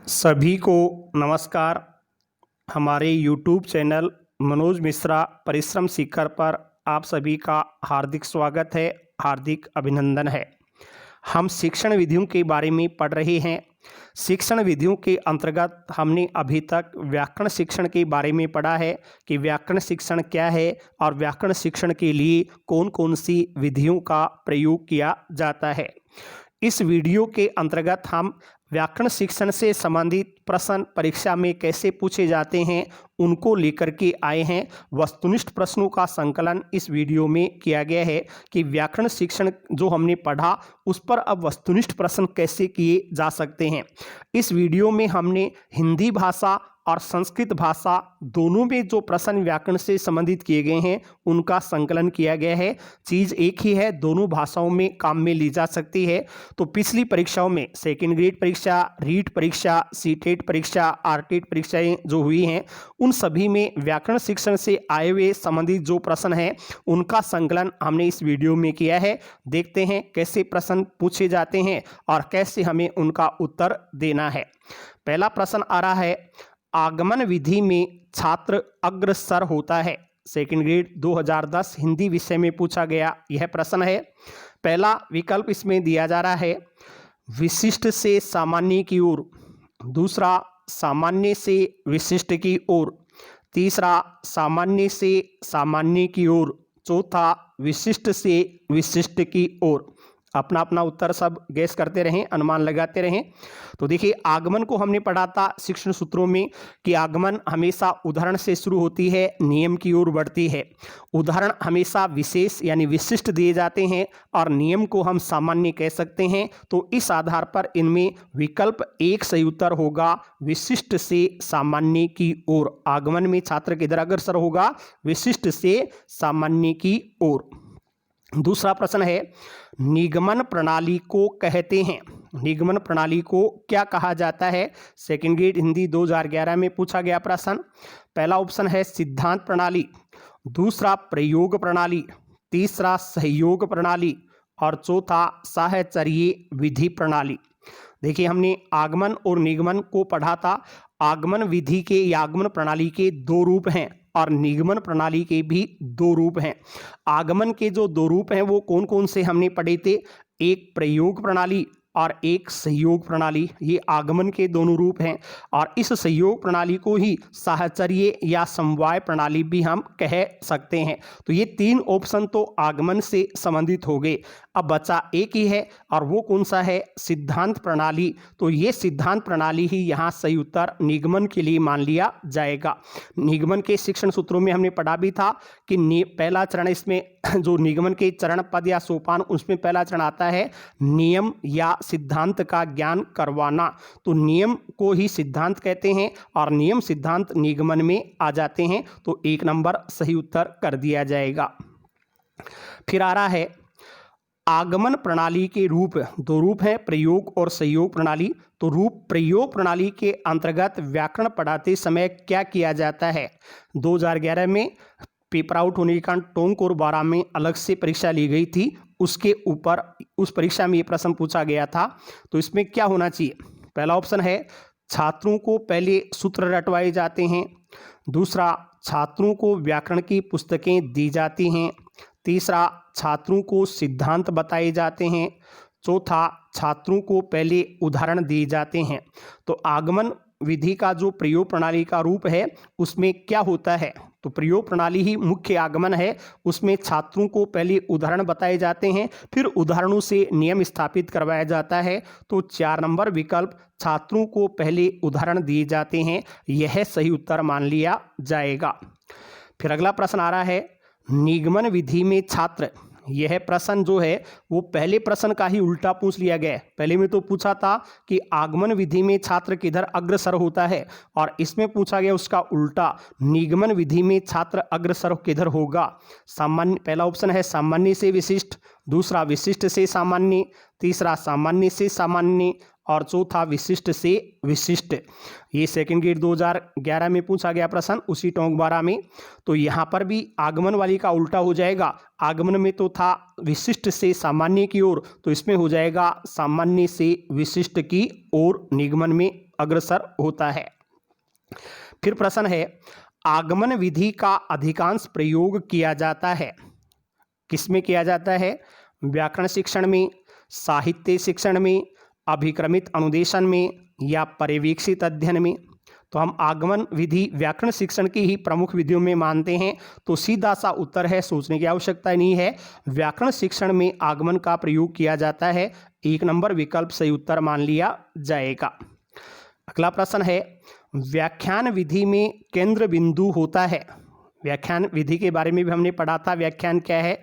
सभी को नमस्कार। हमारे YouTube चैनल मनोज मिश्रा परिश्रम शिखर पर आप सभी का हार्दिक स्वागत है, हार्दिक अभिनंदन है। हम शिक्षण विधियों के बारे में पढ़ रहे हैं। शिक्षण विधियों के अंतर्गत हमने अभी तक व्याकरण शिक्षण के बारे में पढ़ा है कि व्याकरण शिक्षण क्या है और व्याकरण शिक्षण के लिए कौन कौन सी विधियों का प्रयोग किया जाता है। इस वीडियो के अंतर्गत हम व्याकरण शिक्षण से संबंधित प्रश्न परीक्षा में कैसे पूछे जाते हैं उनको लेकर के आए हैं। वस्तुनिष्ठ प्रश्नों का संकलन इस वीडियो में किया गया है कि व्याकरण शिक्षण जो हमने पढ़ा उस पर अब वस्तुनिष्ठ प्रश्न कैसे किए जा सकते हैं। इस वीडियो में हमने हिंदी भाषा और संस्कृत भाषा दोनों में जो प्रश्न व्याकरण से संबंधित किए गए हैं उनका संकलन किया गया है। चीज़ एक ही है, दोनों भाषाओं में काम में ली जा सकती है। तो पिछली परीक्षाओं में सेकेंड ग्रेड परीक्षा, रीट परीक्षा, सीटेट परीक्षा, आरटेट परीक्षाएं जो हुई हैं उन सभी में व्याकरण शिक्षण से आए हुए संबंधित जो प्रश्न हैं उनका संकलन हमने इस वीडियो में किया है। देखते हैं कैसे प्रश्न पूछे जाते हैं और कैसे हमें उनका उत्तर देना है। पहला प्रश्न आ रहा है, आगमन विधि में छात्र अग्रसर होता है। सेकेंड ग्रेड 2010 हिंदी विषय में पूछा गया यह प्रश्न है। पहला विकल्प इसमें दिया जा रहा है विशिष्ट से सामान्य की ओर, दूसरा सामान्य से विशिष्ट की ओर, तीसरा सामान्य से सामान्य की ओर, चौथा विशिष्ट से विशिष्ट की ओर। अपना अपना उत्तर सब गैस करते रहें, अनुमान लगाते रहें। तो देखिए, आगमन को हमने पढ़ा था शिक्षण सूत्रों में कि आगमन हमेशा उदाहरण से शुरू होती है, नियम की ओर बढ़ती है। उदाहरण हमेशा विशेष यानी विशिष्ट दिए जाते हैं और नियम को हम सामान्य कह सकते हैं। तो इस आधार पर इनमें विकल्प एक सही उत्तर होगा, विशिष्ट से सामान्य की ओर। आगमन में छात्र किधर अग्रसर होगा? विशिष्ट से सामान्य की ओर। दूसरा प्रश्न है, निगमन प्रणाली को कहते हैं। निगमन प्रणाली को क्या कहा जाता है? सेकेंड ग्रेड हिंदी 2011 में पूछा गया प्रश्न। पहला ऑप्शन है सिद्धांत प्रणाली, दूसरा प्रयोग प्रणाली, तीसरा सहयोग प्रणाली और चौथा साहचर्य विधि प्रणाली। देखिए, हमने आगमन और निगमन को पढ़ा था। आगमन विधि के या आगमन प्रणाली के दो रूप हैं और निगमन प्रणाली के भी दो रूप हैं। आगमन के जो दो रूप हैं वो कौन कौन से हमने पढ़े थे? एक प्रयोग प्रणाली और एक सहयोग प्रणाली। ये आगमन के दोनों रूप हैं और इस सहयोग प्रणाली को ही साहचर्य या समवाय प्रणाली भी हम कह सकते हैं। तो ये तीन ऑप्शन तो आगमन से संबंधित हो गए। अब बचा एक ही है और वो कौन सा है? सिद्धांत प्रणाली। तो ये सिद्धांत प्रणाली ही यहाँ सही उत्तर निगमन के लिए मान लिया जाएगा। निगमन के शिक्षण सूत्रों में हमने पढ़ा भी था कि पहला चरण इसमें जो निगमन के चरण पद या सोपान उसमें पहला चरण आता है नियम या सिद्धांत का ज्ञान करवाना। तो नियम को ही सिद्धांत कहते हैं और नियम सिद्धांत निगमन में आ जाते हैं। तो एक नंबर सही उत्तर कर दिया जाएगा। फिर आ रहा है आगमन प्रणाली के रूप, दो रूप हैं, प्रयोग और सहयोग प्रणाली। तो रूप प्रयोग प्रणाली के अंतर्गत व्याकरण पढ़ाते समय क्या किया जाता है? 2011 में पेपर आउट होने के कारण टोंक और 12 में अलग से परीक्षा ली गई थी, उसके ऊपर उस परीक्षा में ये प्रश्न पूछा गया था। तो इसमें क्या होना चाहिए? पहला ऑप्शन है छात्रों को पहले सूत्र रटवाए जाते हैं, दूसरा छात्रों को व्याकरण की पुस्तकें दी जाती हैं, तीसरा छात्रों को सिद्धांत बताए जाते हैं, चौथा छात्रों को पहले उदाहरण दिए जाते हैं। तो आगमन विधि का जो प्रयोग प्रणाली का रूप है उसमें क्या होता है? तो प्रयोग प्रणाली ही मुख्य आगमन है। उसमें छात्रों को पहले उदाहरण बताए जाते हैं, फिर उदाहरणों से नियम स्थापित करवाया जाता है। तो 4 नंबर विकल्प छात्रों को पहले उदाहरण दिए जाते हैं, यह सही उत्तर मान लिया जाएगा। फिर अगला प्रश्न आ रहा है निगमन विधि में छात्र। यह प्रश्न जो है वो पहले प्रश्न का ही उल्टा पूछ लिया गया है। पहले में तो पूछा था कि आगमन विधि में छात्र किधर अग्रसर होता है और इसमें पूछा गया उसका उल्टा, निगमन विधि में छात्र अग्रसर किधर होगा? सामान्य, पहला ऑप्शन है सामान्य से विशिष्ट, दूसरा विशिष्ट से सामान्य, तीसरा सामान्य से सामान्य और चौथा विशिष्ट से विशिष्ट। ये सेकेंड ग्रेड 2011 में पूछा गया प्रश्न, उसी टोंक 12 में। तो यहाँ पर भी आगमन वाली का उल्टा हो जाएगा। आगमन में तो था विशिष्ट से सामान्य की ओर, तो इसमें हो जाएगा सामान्य से विशिष्ट की ओर निगमन में अग्रसर होता है। फिर प्रश्न है, आगमन विधि का अधिकांश प्रयोग किया जाता है, किसमें किया जाता है? व्याकरण शिक्षण में, साहित्य शिक्षण में, अभिक्रमित अनुदेशन में या पर्यवेक्षित अध्ययन में। तो हम आगमन विधि व्याकरण शिक्षण की ही प्रमुख विधियों में मानते हैं। तो सीधा सा उत्तर है, सोचने की आवश्यकता नहीं है, व्याकरण शिक्षण में आगमन का प्रयोग किया जाता है। 1 नंबर विकल्प सही उत्तर मान लिया जाएगा। अगला प्रश्न है, व्याख्यान विधि में केंद्र बिंदु होता है। व्याख्यान विधि के बारे में भी हमने पढ़ा था, व्याख्यान क्या है।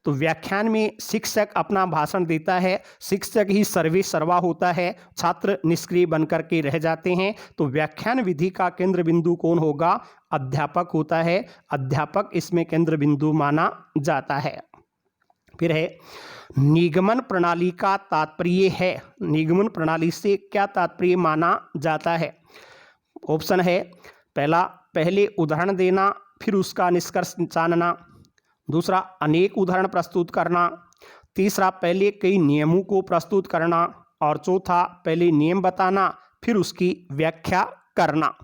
तो व्याख्यान में शिक्षक अपना भाषण देता है, शिक्षक ही सर्वे सर्वा होता है, छात्र निष्क्रिय बनकर के रह जाते हैं। तो व्याख्यान विधि का केंद्र बिंदु कौन होगा? अध्यापक होता है, अध्यापक इसमें केंद्र बिंदु माना जाता है। फिर है, निगमन प्रणाली का तात्पर्य है, निगमन प्रणाली से क्या तात्पर्य माना जाता है? ऑप्शन है, पहला पहले उदाहरण देना, फिर उसका निष्कर्ष जानना। दूसरा, अनेक उदाहरण प्रस्तुत करना। तीसरा, पहले कई नियमों को प्रस्तुत करना। और चौथा, पहले नियम बताना, फिर उसकी व्याख्या करना।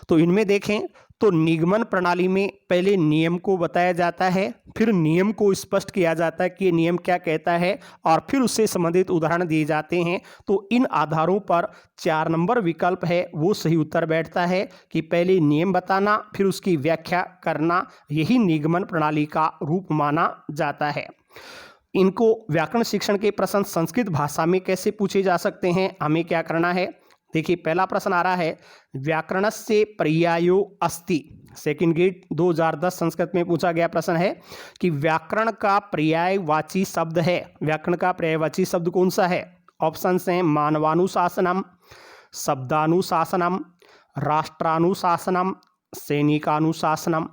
तो इनमें देखें तो निगमन प्रणाली में पहले नियम को बताया जाता है, फिर नियम को स्पष्ट किया जाता है कि ये नियम क्या कहता है, और फिर उससे संबंधित उदाहरण दिए जाते हैं। तो इन आधारों पर 4 नंबर विकल्प है वो सही उत्तर बैठता है कि पहले नियम बताना, फिर उसकी व्याख्या करना, यही निगमन प्रणाली का रूप माना जाता है। इनको व्याकरण शिक्षण के प्रश्न संस्कृत भाषा में कैसे पूछे जा सकते हैं, हमें क्या करना है? देखिए, पहला प्रश्न आ रहा है, व्याकरणस्य पर्यायो अस्ति। सेकंड ग्रेड 2010 संस्कृत में पूछा गया प्रश्न है कि व्याकरण का पर्यायवाची शब्द है, व्याकरण का पर्यायवाची शब्द कौन सा है? ऑप्शंस हैं, मानवानुशासनम, शब्दानुशासनम, राष्ट्रानुशासनम, सैनिकानुशासनम।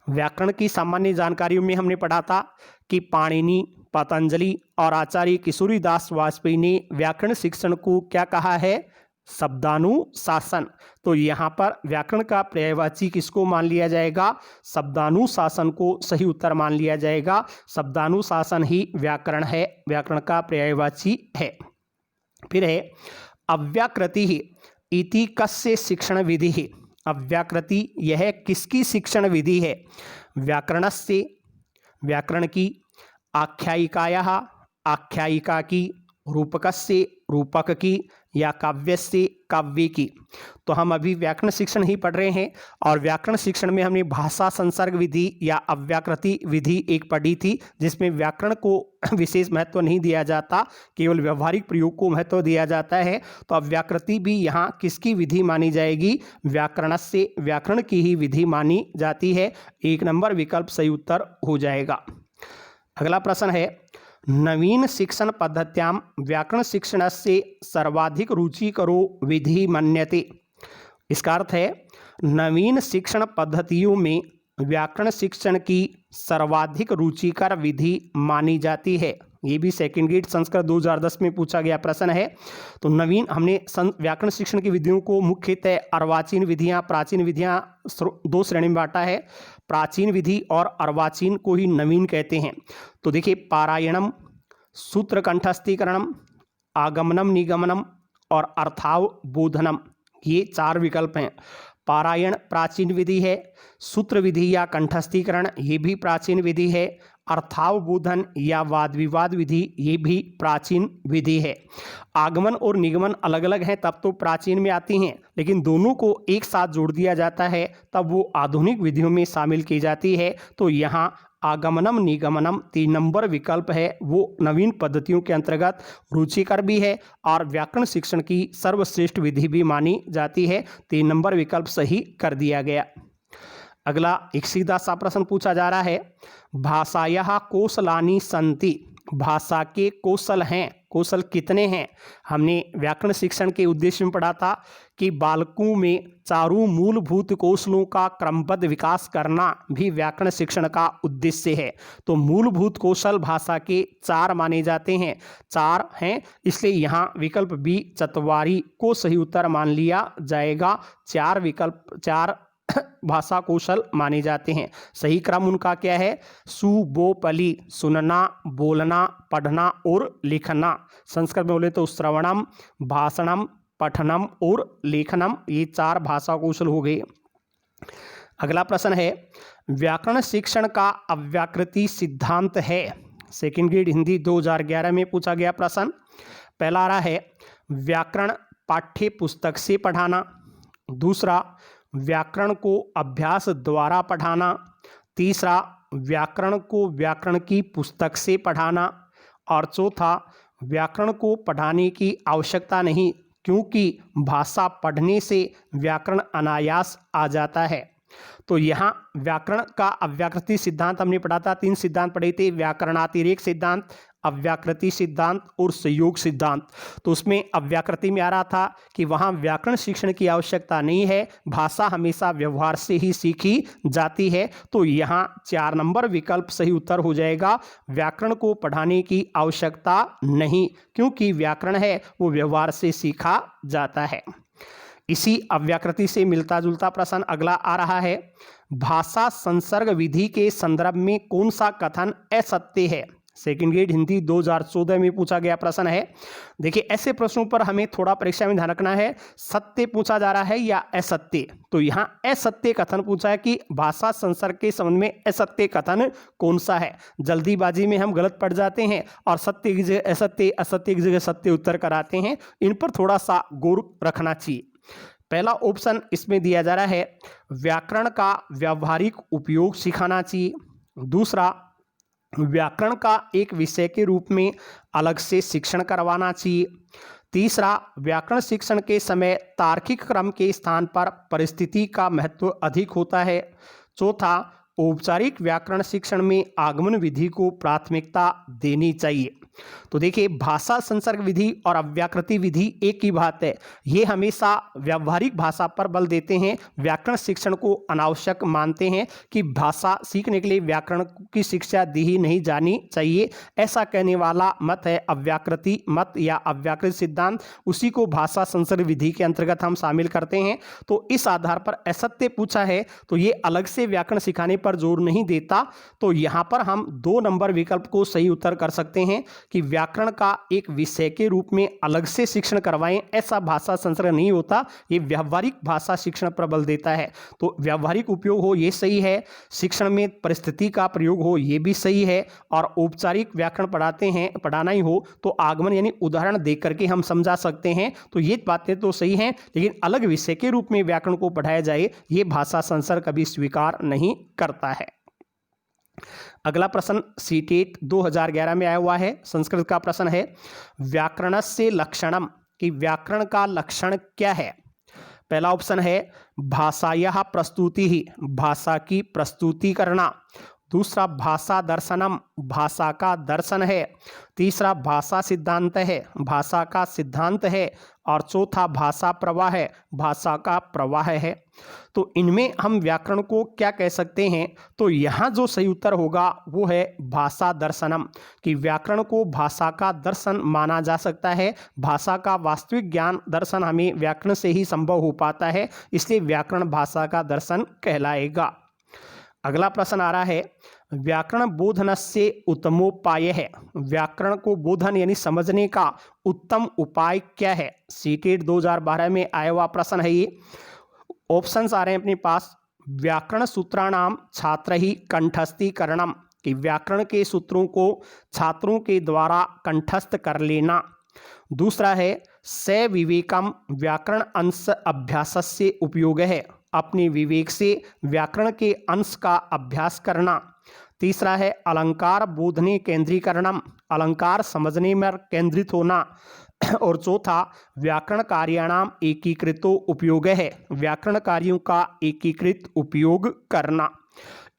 व्याकरण की सामान्य जानकारियों में हमने पढ़ा था कि पाणिनि, पतंजलि और आचार्य किशोरीदास वाजपेयी ने व्याकरण शिक्षण को क्या कहा है? शब्दानुशासन। तो यहाँ पर व्याकरण का पर्यायवाची किसको मान लिया जाएगा? शब्दानुशासन को सही उत्तर मान लिया जाएगा। शब्दानुशासन ही व्याकरण है, व्याकरण का पर्यायवाची है। फिर है, अव्याकृति इति कस्य शिक्षण विधि। अव्याकृति यह किसकी शिक्षण विधि है? व्याकरणस्य, व्याकरण की, आख्यायिकायाः, आख्यायिका की, रूपकस्य, रूपक की, या काव्यस्य, काव्य की। तो हम अभी व्याकरण शिक्षण ही पढ़ रहे हैं, और व्याकरण शिक्षण में हमने भाषा संसर्ग विधि या अव्याकृति विधि एक पढ़ी थी, जिसमें व्याकरण को विशेष महत्व नहीं दिया जाता, केवल व्यवहारिक प्रयोग को महत्व दिया जाता है। तो अव्याकृति भी यहाँ किसकी विधि मानी जाएगी? व्याकरणस्य, व्याकरण की ही विधि मानी जाती है। 1 नंबर विकल्प सही उत्तर हो जाएगा। अगला प्रश्न है, नवीन शिक्षण पद्धत्यां व्याकरण शिक्षणस्य सर्वाधिक रुचिकरो विधि मन्यते। इसका अर्थ है, नवीन शिक्षण पद्धतियों में व्याकरण शिक्षण की सर्वाधिक रुचिकर विधि मानी जाती है। ये भी सेकंड ग्रेड संस्कृत 2010 में पूछा गया प्रश्न है। तो नवीन, हमने व्याकरण शिक्षण की विधियों को मुख्यतः अर्वाचीन विधियाँ, प्राचीन विधियाँ 2 श्रेणी में बांटा है। प्राचीन विधि और अर्वाचीन को ही नवीन कहते हैं। तो देखिए, पारायणम, सूत्र कंठस्थीकरणम, आगमनम निगमनम और अर्थावबोधनम, ये 4 विकल्प हैं। पारायण प्राचीन विधि है, सूत्र विधि या कंठस्थीकरण ये भी प्राचीन विधि है, अर्थावबोधन या वाद विवाद विधि ये भी प्राचीन विधि है। आगमन और निगमन अलग अलग हैं, तब तो प्राचीन में आती हैं, लेकिन दोनों को एक साथ जोड़ दिया जाता है तब वो आधुनिक विधियों में शामिल की जाती है। तो यहाँ आगमनम निगमनम 3 नंबर विकल्प है वो नवीन पद्धतियों के अंतर्गत रुचिकर भी है और व्याकरण शिक्षण की सर्वश्रेष्ठ विधि भी मानी जाती है। 3 नंबर विकल्प सही कर दिया गया। अगला एक सीधा सा प्रश्न पूछा जा रहा है, भाषायाः कौशलानि सन्ति। भाषा के कौशल हैं, कौशल कितने हैं? हमने व्याकरण शिक्षण के उद्देश्य में पढ़ा था कि बालकों में 4 मूलभूत कौशलों का क्रमबद्ध विकास करना भी व्याकरण शिक्षण का उद्देश्य है। तो मूलभूत कौशल भाषा के 4 माने जाते हैं, 4 हैं, इसलिए यहाँ विकल्प बी चतवारी को सही उत्तर मान लिया जाएगा। 4 भाषा कौशल माने जाते हैं। सही क्रम उनका क्या है? सुबोपली, सुनना, बोलना, पढ़ना और लिखना। संस्कृत में बोले तो श्रवणम, भाषणम, पठनम और लेखनम, ये 4 भाषा कौशल हो गए। अगला प्रश्न है, व्याकरण शिक्षण का अव्याकृति सिद्धांत है। सेकंड ग्रेड हिंदी 2011 में पूछा गया प्रश्न। पहला आ रहा है, व्याकरण पाठ्य पुस्तक से पढ़ाना। दूसरा, व्याकरण को अभ्यास द्वारा पढ़ाना। तीसरा, व्याकरण को व्याकरण की पुस्तक से पढ़ाना। और चौथा, व्याकरण को पढ़ाने की आवश्यकता नहीं, क्योंकि भाषा पढ़ने से व्याकरण अनायास आ जाता है। तो यहाँ व्याकरण का अव्याकृति सिद्धांत हमने पढ़ा था, 3 सिद्धांत पढ़े थे, व्याकरणातिरेक सिद्धांत, अव्याकृति सिद्धांत और संयोग सिद्धांत। तो उसमें अव्याकृति में आ रहा था कि वहाँ व्याकरण शिक्षण की आवश्यकता नहीं है, भाषा हमेशा व्यवहार से ही सीखी जाती है। तो यहाँ 4 नंबर विकल्प सही उत्तर हो जाएगा, व्याकरण को पढ़ाने की आवश्यकता नहीं, क्योंकि व्याकरण है वो व्यवहार से सीखा जाता है। इसी अव्याकृति से मिलता जुलता प्रश्न अगला आ रहा है, भाषा संसर्ग विधि के संदर्भ में कौन सा कथन असत्य है। सेकंड ग्रेड हिंदी 2014 में पूछा गया प्रश्न है। देखिए, ऐसे प्रश्नों पर हमें थोड़ा परीक्षा में ध्यान रखना है, सत्य पूछा जा रहा है या असत्य। तो यहाँ असत्य कथन पूछा है कि भाषा संसर्ग के संबंध में असत्य कथन कौन सा है। जल्दीबाजी में हम गलत पढ़ जाते हैं और सत्य की जगह असत्य, असत्य की जगह सत्य उत्तर कराते हैं। इन पर थोड़ा सा गौर रखना चाहिए। पहला ऑप्शन इसमें दिया जा रहा है, व्याकरण का व्यावहारिक उपयोग सिखाना चाहिए। दूसरा, व्याकरण का एक विषय के रूप में अलग से शिक्षण करवाना चाहिए। तीसरा, व्याकरण शिक्षण के समय तार्किक क्रम के स्थान पर परिस्थिति का महत्व अधिक होता है। चौथा, औपचारिक व्याकरण शिक्षण में आगमन विधि को प्राथमिकता देनी चाहिए। तो देखिए, भाषा संसर्ग विधि और अव्याकृति विधि एक ही बात है। ये हमेशा व्यावहारिक भाषा पर बल देते हैं, व्याकरण शिक्षण को अनावश्यक मानते हैं कि भाषा सीखने के लिए व्याकरण की शिक्षा दी ही नहीं जानी चाहिए। ऐसा कहने वाला मत है अव्याकृति मत या अव्याकृत सिद्धांत, उसी को भाषा संसर्ग विधि के अंतर्गत हम शामिल करते हैं। तो इस आधार पर असत्य पूछा है, तो ये अलग से व्याकरण सिखाने पर जोर नहीं देता। तो यहाँ पर हम 2 नंबर विकल्प को सही उत्तर कर सकते हैं कि व्याकरण का एक विषय के रूप में अलग से शिक्षण करवाएं, ऐसा भाषा संसर्ग नहीं होता, ये व्यावहारिक भाषा शिक्षण पर बल देता है। तो व्यावहारिक उपयोग हो ये सही है, शिक्षण में परिस्थिति का प्रयोग हो ये भी सही है, और औपचारिक व्याकरण पढ़ाते हैं, पढ़ाना ही हो तो आगमन यानी उदाहरण देकर करके हम समझा सकते हैं। तो ये बातें तो सही हैं, लेकिन अलग विषय के रूप में व्याकरण को पढ़ाया जाए ये भाषा संसर्ग कभी स्वीकार नहीं करता है। अगला प्रश्न सीटेट 2011 में आया हुआ है, संस्कृत का प्रश्न है, व्याकरणस्य लक्षणम, कि व्याकरण का लक्षण क्या है। पहला ऑप्शन है भाषायाः प्रस्तुति ही, भाषा की प्रस्तुति करना। दूसरा, भाषा दर्शनम, भाषा का दर्शन है। तीसरा, भाषा सिद्धांत है, भाषा का सिद्धांत है। और चौथा, भाषा प्रवाह है, भाषा का प्रवाह है। तो इनमें हम व्याकरण को क्या कह सकते हैं, तो यहाँ जो सही उत्तर होगा वो है भाषा दर्शनम, कि व्याकरण को भाषा का दर्शन माना जा सकता है। भाषा का वास्तविक ज्ञान दर्शन हमें व्याकरण से ही संभव हो पाता है, इसलिए व्याकरण भाषा का दर्शन कहलाएगा। अगला प्रश्न आ रहा है, व्याकरण बोधनस्य उत्तमोपाय है, व्याकरण को बोधन यानी समझने का उत्तम उपाय क्या है। सीटेट 2012 में आया हुआ प्रश्न है ये। ऑप्शंस आ रहे हैं अपने पास, व्याकरण सूत्राणाम छात्र ही कंठस्थीकरणम, कि व्याकरण के सूत्रों को छात्रों के द्वारा कंठस्थ कर लेना। दूसरा है सविवेकम, व्याकरण अंश अभ्यासस्य उपयोग है, अपने विवेक से व्याकरण के अंश का अभ्यास करना। तीसरा है अलंकार बोधने केंद्रीकरणम, अलंकार समझने में केंद्रित होना। और चौथा, व्याकरण कार्याणाम एकीकृतो उपयोग है, व्याकरण कार्यों का एकीकृत उपयोग करना।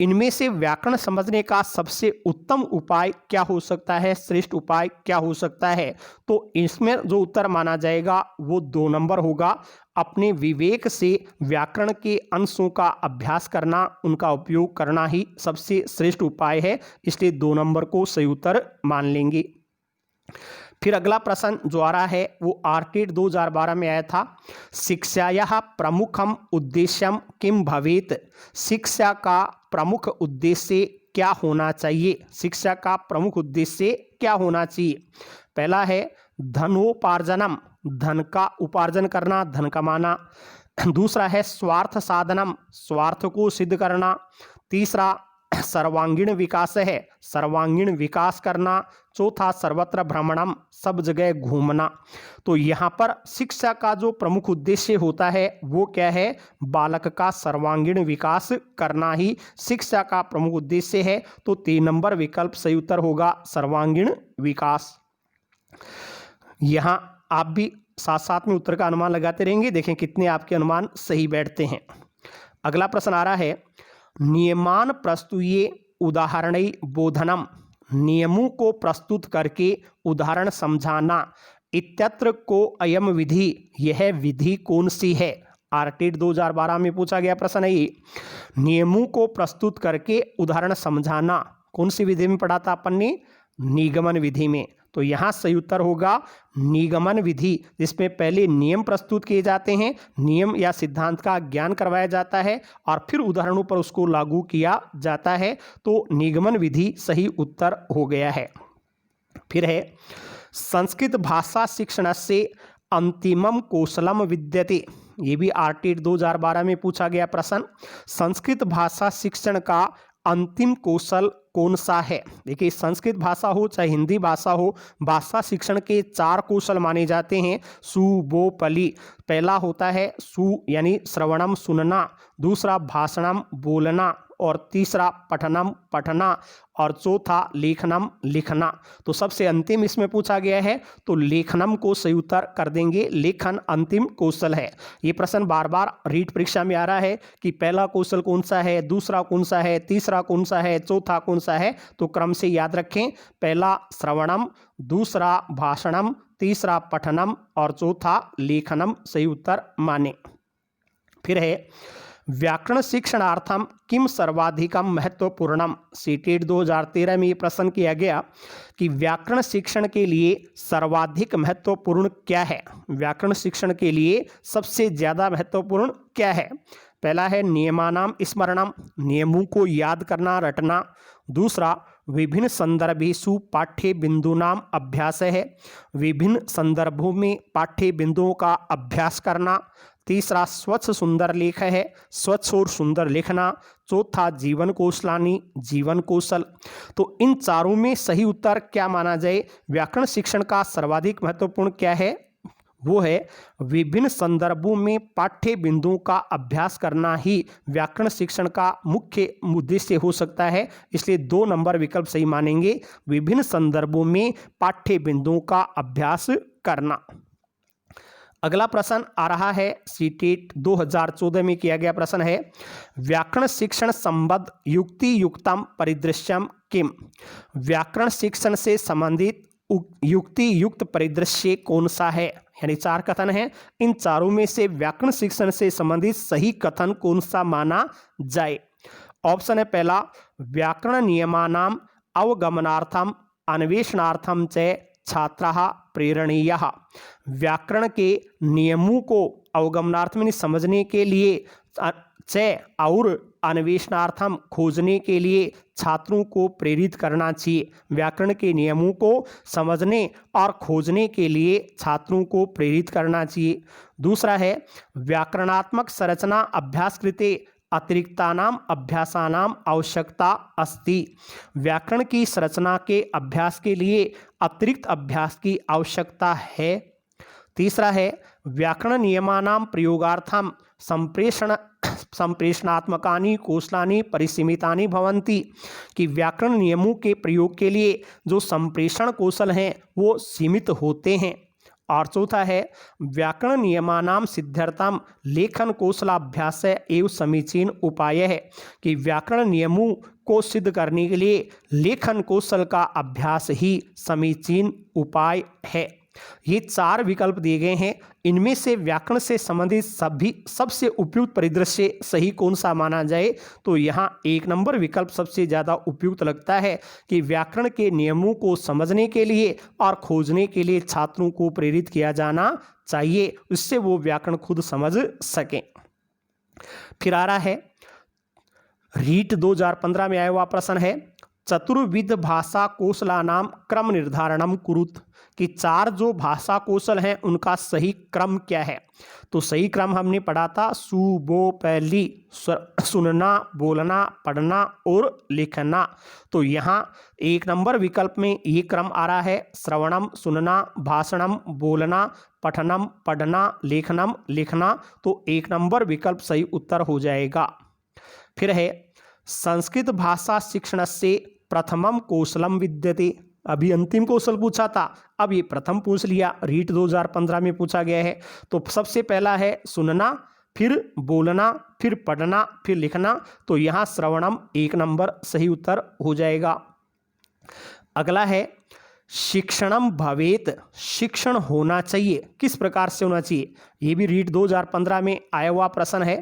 इनमें से व्याकरण समझने का सबसे उत्तम उपाय क्या हो सकता है, श्रेष्ठ उपाय क्या हो सकता है, तो इसमें जो उत्तर माना जाएगा वो 2 नंबर होगा, अपने विवेक से व्याकरण के अंशों का अभ्यास करना, उनका उपयोग करना ही सबसे श्रेष्ठ उपाय है, इसलिए 2 नंबर को सही उत्तर मान लेंगे। फिर अगला प्रश्न जो आ रहा है वो आर्केड 2012 में आया था, शिक्षायाः प्रमुखम उद्देश्यम किम भवेत, शिक्षा का प्रमुख उद्देश्य क्या होना चाहिए, शिक्षा का प्रमुख उद्देश्य क्या होना चाहिए। पहला है धनोपार्जनम, धन का उपार्जन करना, धन कमाना। दूसरा है स्वार्थ साधनम, स्वार्थ को सिद्ध करना। तीसरा सर्वांगीण विकास है, सर्वांगीण विकास करना। चौथा सर्वत्र भ्रमणम, सब जगह घूमना। तो यहाँ पर शिक्षा का जो प्रमुख उद्देश्य होता है वो क्या है? बालक का सर्वांगीण विकास करना ही शिक्षा का प्रमुख उद्देश्य है। तो 3 नंबर विकल्प सही उत्तर होगा सर्वांगीण विकास। यहाँ आप भी साथ साथ में उत्तर का अनुमान लगाते रहेंगे, देखें कितने आपके अनुमान सही बैठते हैं। अगला प्रश्न आ रहा है, नियमान प्रस्तुये उदाहरणै बोधनम, नियमों को प्रस्तुत करके उदाहरण समझाना। इत्यत्र को अयम विधि, यह विधि कौन सी है? आरटीट 2012 में पूछा गया प्रश्न है ये। नियमों को प्रस्तुत करके उदाहरण समझाना कौन सी विधि में पढ़ा था अपन ने? निगमन विधि में। तो यहाँ सही उत्तर होगा निगमन विधि, जिसमें पहले नियम प्रस्तुत किए जाते हैं, नियम या सिद्धांत का ज्ञान करवाया जाता है और फिर उदाहरणों पर उसको लागू किया जाता है। तो निगमन विधि सही उत्तर हो गया है। फिर है, संस्कृत भाषा शिक्षण से अंतिमम कौशलम विद्यते, ये भी आरटीट 2012 में पूछा गया प्रश्न। संस्कृत भाषा शिक्षण का अंतिम कौशल कौन सा है? देखिए, संस्कृत भाषा हो चाहे हिंदी भाषा हो, भाषा शिक्षण के 4 कौशल माने जाते हैं। सु बो पली। पहला होता है सु यानी श्रवणम सुनना, दूसरा भाषणम बोलना, और तीसरा पठनम पढ़ना, और चौथा लेखनम लिखना। तो सबसे अंतिम इसमें पूछा गया है, तो लेखनम को सही उत्तर कर देंगे। लेखन अंतिम कौशल है। ये प्रश्न बार बार रीट परीक्षा में आ रहा है कि पहला कौशल कौन सा है, दूसरा कौन सा है, तीसरा कौन सा है, चौथा कौन सा है। तो क्रम से याद रखें, पहला श्रवणम, दूसरा भाषणम, तीसरा पठनम और चौथा लेखनम सही उत्तर माने। फिर है, व्याकरण शिक्षणार्थम किम सर्वाधिकम महत्वपूर्णम। सीटेट 2013 में ये प्रश्न किया गया कि व्याकरण शिक्षण के लिए सर्वाधिक महत्वपूर्ण क्या है? व्याकरण शिक्षण के लिए सबसे ज़्यादा महत्वपूर्ण क्या है? पहला है नियमानाम स्मरणम, नियमों को याद करना रटना। दूसरा विभिन्न संदर्भेषु पाठ्य बिंदुनाम अभ्यास है, विभिन्न संदर्भों में पाठ्य बिंदुओं का अभ्यास करना। तीसरा स्वच्छ सुंदर लेख है, स्वच्छ और सुंदर लिखना। चौथा जीवन कौशलानी, जीवन कौशल। तो इन चारों में सही उत्तर क्या माना जाए? व्याकरण शिक्षण का सर्वाधिक महत्वपूर्ण क्या है? वो है विभिन्न संदर्भों में पाठ्य बिंदुओं का अभ्यास करना ही व्याकरण शिक्षण का मुख्य उद्देश्य हो सकता है। इसलिए 2 नंबर विकल्प सही मानेंगे, विभिन्न संदर्भों में पाठ्य बिंदुओं का अभ्यास करना। अगला प्रश्न आ रहा है, सीटेट 2014 में किया गया प्रश्न है, व्याकरण शिक्षण संबद्ध युक्ति युक्तम परिदृश्यम किम। व्याकरण शिक्षण से संबंधित युक्ति युक्त परिदृश्य कौन सा है? यानी 4 कथन हैं, इन चारों में से व्याकरण शिक्षण से संबंधित सही कथन कौन सा माना जाए? ऑप्शन है पहला, व्याकरण नियमानाम अवगमनार्थम अन्वेषणार्थम च छात्राः प्रेरणीयः। व्याकरण के नियमों को अवगमनार्थ में समझने के लिए च और अन्वेषणार्थम खोजने के लिए छात्रों को प्रेरित करना चाहिए। व्याकरण के नियमों को समझने और खोजने के लिए छात्रों को प्रेरित करना चाहिए। दूसरा है, व्याकरणात्मक संरचना अभ्यास कृते अतिरिक्तानाम अभ्यासानाम आवश्यकता अस्ति। व्याकरण की संरचना के अभ्यास के लिए अतिरिक्त अभ्यास की आवश्यकता है। तीसरा है, व्याकरण नियमानाम प्रयोगार्थम संप्रेषणात्मकानि कौशलानि परिसीमितानि भवन्ति। कि व्याकरण नियमों के प्रयोग के लिए जो संप्रेषण कौशल हैं वो सीमित होते हैं। और चौथा है, व्याकरण नियमानाम सिद्ध्यर्थम लेखन कौशलाभ्यास एवं समीचीन उपाय है। कि व्याकरण नियमों को सिद्ध करने के लिए लेखन कौशल का अभ्यास ही समीचीन उपाय है। ये 4 विकल्प दिए गए हैं, इनमें से व्याकरण से संबंधित सबसे उपयुक्त परिदृश्य सही कौन सा माना जाए? तो यहाँ 1 नंबर विकल्प सबसे ज़्यादा उपयुक्त लगता है कि व्याकरण के नियमों को समझने के लिए और खोजने के लिए छात्रों को प्रेरित किया जाना चाहिए, इससे वो व्याकरण खुद समझ सकें। फिर आ रहा है, रीट 2015 में आया हुआ प्रश्न है, चतुर्विध भाषा कौशलानाम क्रम निर्धारणम कुरुत। कि 4 जो भाषा कौशल हैं उनका सही क्रम क्या है। तो सही क्रम हमने पढ़ा था सु, बो, पैली, सुनना, बोलना, पढ़ना और लिखना। तो यहाँ 1 नंबर विकल्प में ये क्रम आ रहा है, श्रवणम सुनना, भाषणम बोलना, पठनम पढ़ना, लेखनम लिखना। तो 1 नंबर विकल्प सही उत्तर हो जाएगा। फिर है संस्कृत भाषा शिक्षणस्य प्रथमम कौशलम विद्यते। अभी अंतिम कौशल पूछा था, अब ये प्रथम पूछ लिया, रीट 2015 में पूछा गया है। तो सबसे पहला है सुनना, फिर बोलना, फिर पढ़ना, फिर लिखना। तो यहाँ श्रवणम 1 नंबर सही उत्तर हो जाएगा। अगला है शिक्षणम भवेत, शिक्षण होना चाहिए, किस प्रकार से होना चाहिए। ये भी रीट 2015 में आया हुआ प्रश्न है।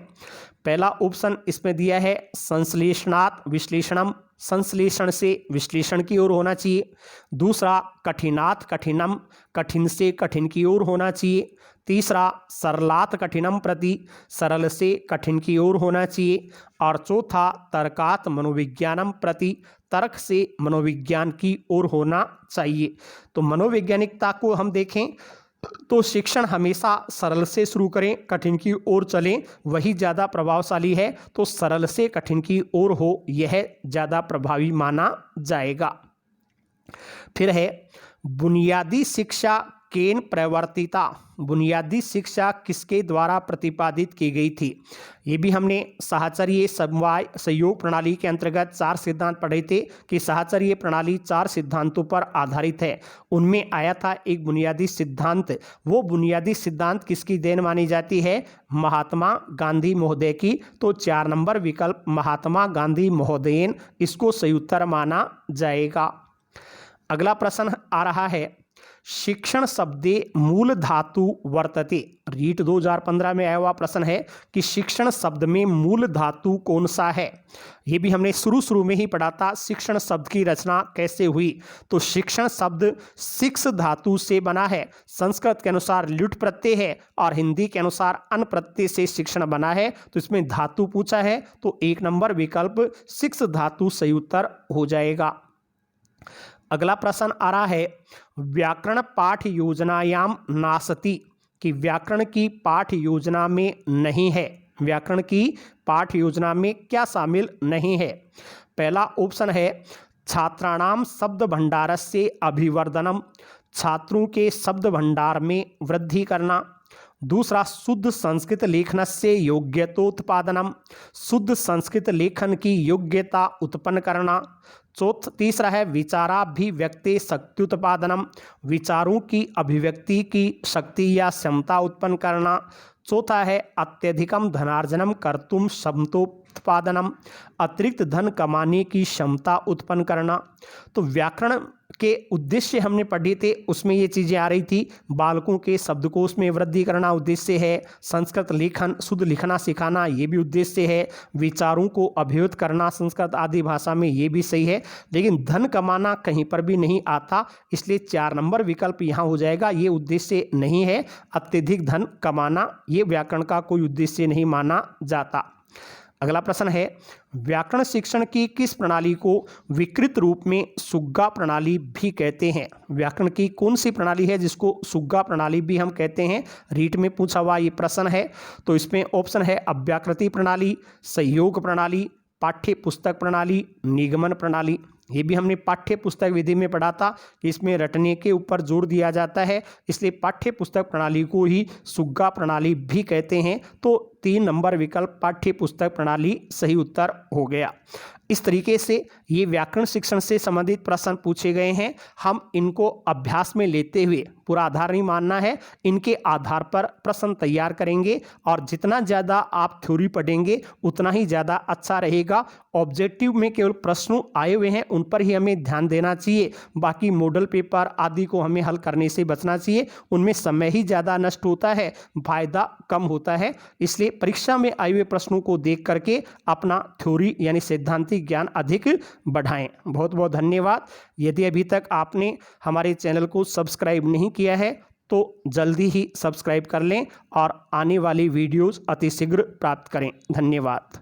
पहला ऑप्शन इसमें दिया है संश्लेषणात् विश्लेषणम, संश्लेषण से विश्लेषण की ओर होना चाहिए। दूसरा कठिनात् कठिनम, कठिन से कठिन की ओर होना चाहिए। तीसरा सरलात् कठिनम प्रति, सरल से कठिन की ओर होना चाहिए। और चौथा तर्कात् मनोविज्ञानम प्रति, तर्क से मनोविज्ञान की ओर होना चाहिए। तो मनोवैज्ञानिकता को हम देखें तो शिक्षण हमेशा सरल से शुरू करें, कठिन की ओर चलें, वही ज़्यादा प्रभावशाली है। तो सरल से कठिन की ओर हो, यह ज़्यादा प्रभावी माना जाएगा। फिर है बुनियादी शिक्षा केन प्रवर्तिता, बुनियादी शिक्षा किसके द्वारा प्रतिपादित की गई थी। ये भी हमने साहचर्य समवाय सहयोग प्रणाली के अंतर्गत 4 सिद्धांत पढ़े थे कि साहचर्य प्रणाली 4 सिद्धांतों पर आधारित है। उनमें आया था एक बुनियादी सिद्धांत, वो बुनियादी सिद्धांत किसकी देन मानी जाती है, महात्मा गांधी महोदय की। तो 4 नंबर विकल्प महात्मा गांधी महोदयन, इसको सही उत्तर माना जाएगा। अगला प्रश्न आ रहा है शिक्षण शब्दे मूल धातु वर्तते। रीट 2015 में आया हुआ प्रश्न है कि शिक्षण शब्द में मूल धातु कौन सा है। ये भी हमने शुरू में ही पढ़ा था शिक्षण शब्द की रचना कैसे हुई। तो शिक्षण शब्द शिक्ष धातु से बना है। संस्कृत के अनुसार ल्युट प्रत्यय है और हिंदी के अनुसार अन प्रत्यय से शिक्षण बना है। तो इसमें धातु पूछा है, तो 1 नंबर विकल्प शिक्ष धातु सही उत्तर हो जाएगा। अगला प्रश्न आ रहा है व्याकरण पाठ योजनायाम नास्ति, कि व्याकरण की पाठ योजना में नहीं है। व्याकरण की पाठ योजना में क्या शामिल नहीं है। पहला ऑप्शन है छात्राणाम शब्द भंडारस्य अभिवर्धनम, छात्रों के शब्द भंडार में वृद्धि करना। दूसरा शुद्ध संस्कृत लेखनस्य योग्यतोत्पादनम, शुद्ध संस्कृत लेखन की योग्यता उत्पन्न करना। तीसरा है विचाराभिव्यक्ति शक्त्युत्पादनम, विचारों की अभिव्यक्ति की शक्ति या क्षमता उत्पन्न करना। चौथा है अत्यधिकम धनार्जनम कर्तुम क्षमतोत्पादनम, अतिरिक्त धन कमाने की क्षमता उत्पन्न करना। तो व्याकरण के उद्देश्य हमने पढ़े थे, उसमें ये चीज़ें आ रही थी। बालकों के शब्दकोश में वृद्धि करना उद्देश्य है, संस्कृत लेखन शुद्ध लिखना सिखाना ये भी उद्देश्य है, विचारों को अभिव्यक्त करना संस्कृत आदि भाषा में ये भी सही है। लेकिन धन कमाना कहीं पर भी नहीं आता, इसलिए 4 नंबर विकल्प यहाँ हो जाएगा। ये उद्देश्य नहीं है, अत्यधिक धन कमाना ये व्याकरण का कोई उद्देश्य नहीं माना जाता। अगला प्रश्न है व्याकरण शिक्षण की किस प्रणाली को विकृत रूप में सुग्गा प्रणाली भी कहते हैं। व्याकरण की कौन सी प्रणाली है जिसको सुग्गा प्रणाली भी हम कहते हैं। रीट में पूछा हुआ ये प्रश्न है। तो इसमें ऑप्शन है अव्याकृति प्रणाली, सहयोग प्रणाली, पाठ्य पुस्तक प्रणाली, निगमन प्रणाली। ये भी हमने पाठ्य पुस्तक विधि में पढ़ा था कि इसमें रटने के ऊपर जोर दिया जाता है, इसलिए पाठ्य पुस्तक प्रणाली को ही सुग्गा प्रणाली भी कहते हैं। तो 3 नंबर विकल्प पाठ्य पुस्तक प्रणाली सही उत्तर हो गया। इस तरीके से ये व्याकरण शिक्षण से संबंधित प्रश्न पूछे गए हैं। हम इनको अभ्यास में लेते हुए पूरा आधार नहीं मानना है, इनके आधार पर प्रश्न तैयार करेंगे और जितना ज़्यादा आप थ्योरी पढ़ेंगे उतना ही ज़्यादा अच्छा रहेगा। ऑब्जेक्टिव में केवल प्रश्नों आए हुए हैं उन पर ही हमें ध्यान देना चाहिए, बाकी मॉडल पेपर आदि को हमें हल करने से बचना चाहिए। उनमें समय ही ज़्यादा नष्ट होता है, फायदा कम होता है। इसलिए परीक्षा में आए हुए प्रश्नों को देख करके अपना थ्योरी यानी सैद्धांतिक ज्ञान अधिक बढ़ाएं। बहुत बहुत धन्यवाद। यदि अभी तक आपने हमारे चैनल को सब्सक्राइब नहीं किया है तो जल्दी ही सब्सक्राइब कर लें और आने वाली वीडियोस अतिशीघ्र प्राप्त करें। धन्यवाद।